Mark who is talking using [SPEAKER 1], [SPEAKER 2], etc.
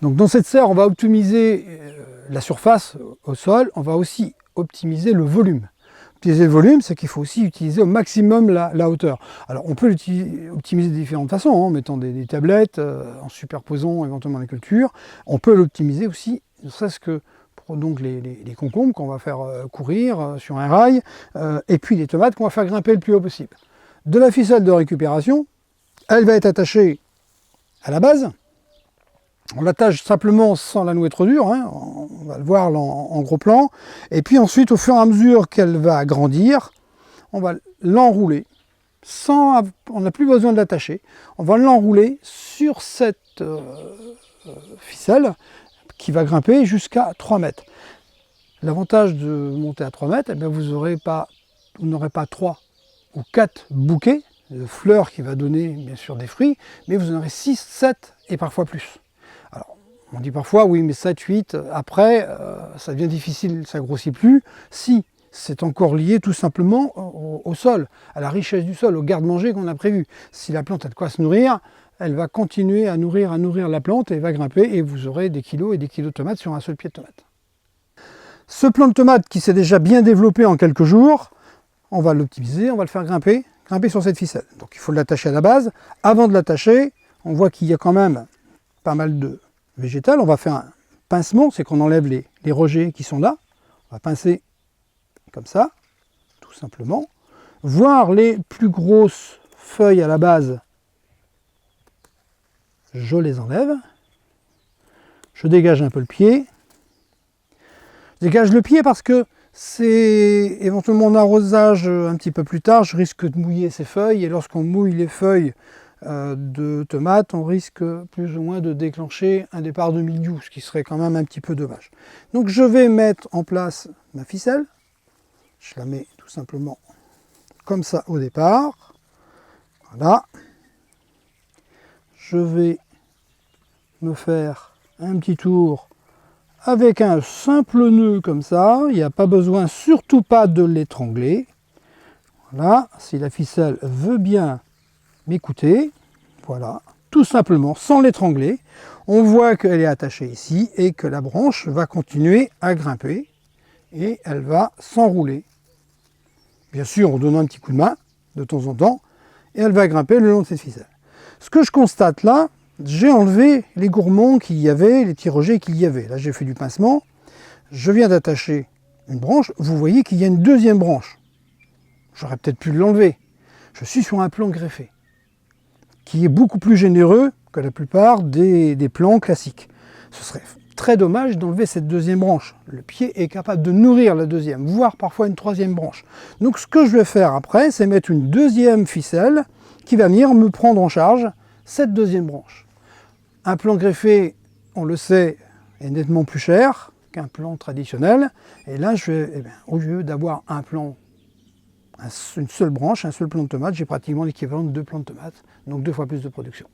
[SPEAKER 1] Donc dans cette serre, on va optimiser la surface au sol, on va aussi optimiser le volume. Optimiser le volume, c'est qu'il faut aussi utiliser au maximum la hauteur. Alors on peut l'optimiser de différentes façons, hein, en mettant des tablettes, en superposant éventuellement les cultures. On peut l'optimiser aussi, ne serait-ce que pour donc les concombres qu'on va faire courir sur un rail, et puis les tomates qu'on va faire grimper le plus haut possible. De la ficelle de récupération, elle va être attachée à la base. On l'attache simplement sans la nouer trop dure, hein, on va le voir en gros plan. Et puis ensuite, au fur et à mesure qu'elle va grandir, on va l'enrouler. On n'a plus besoin de l'attacher. On va l'enrouler sur cette ficelle qui va grimper jusqu'à 3 mètres. L'avantage de monter à 3 mètres, eh bien, vous n'aurez pas 3 ou 4 bouquets de fleurs qui va donner bien sûr des fruits, mais vous en aurez 6, 7 et parfois plus. Alors, on dit parfois, oui, mais 7, 8, après, ça devient difficile, ça ne grossit plus. Si, c'est encore lié tout simplement au sol, à la richesse du sol, au garde-manger qu'on a prévu. Si la plante a de quoi se nourrir, elle va continuer à nourrir la plante et va grimper et vous aurez des kilos et des kilos de tomates sur un seul pied de tomate. Ce plant de tomate qui s'est déjà bien développé en quelques jours, on va l'optimiser, on va le faire grimper sur cette ficelle. Donc il faut l'attacher à la base. Avant de l'attacher, on voit qu'il y a quand même pas mal de végétal. On va faire un pincement, c'est qu'on enlève les rejets qui sont là. On va pincer comme ça, tout simplement. Voir les plus grosses feuilles à la base, je les enlève. Je dégage un peu le pied. Je dégage le pied parce que c'est éventuellement mon arrosage un petit peu plus tard, je risque de mouiller ces feuilles, et lorsqu'on mouille les feuilles de tomates, on risque plus ou moins de déclencher un départ de mildiou, ce qui serait quand même un petit peu dommage. Donc je vais mettre en place ma ficelle, je la mets tout simplement comme ça au départ, voilà. Je vais me faire un petit tour avec un simple nœud comme ça, il n'y a pas besoin surtout pas de l'étrangler. Voilà, si la ficelle veut bien m'écouter, voilà, tout simplement sans l'étrangler. On voit qu'elle est attachée ici et que la branche va continuer à grimper et elle va s'enrouler. Bien sûr en donnant un petit coup de main de temps en temps et elle va grimper le long de cette ficelle. Ce que je constate là, j'ai enlevé les gourmands qu'il y avait, les petits rejets qu'il y avait. Là, j'ai fait du pincement. Je viens d'attacher une branche. Vous voyez qu'il y a une deuxième branche. J'aurais peut-être pu l'enlever. Je suis sur un plan greffé, qui est beaucoup plus généreux que la plupart des plans classiques. Ce serait très dommage d'enlever cette deuxième branche. Le pied est capable de nourrir la deuxième, voire parfois une troisième branche. Donc, ce que je vais faire après, c'est mettre une deuxième ficelle qui va venir me prendre en charge cette deuxième branche. Un plan greffé, on le sait, est nettement plus cher qu'un plan traditionnel. Et là, au lieu d'avoir un plan, une seule branche, un seul plan de tomate, j'ai pratiquement l'équivalent de 2 plants de tomates, donc 2 fois plus de production.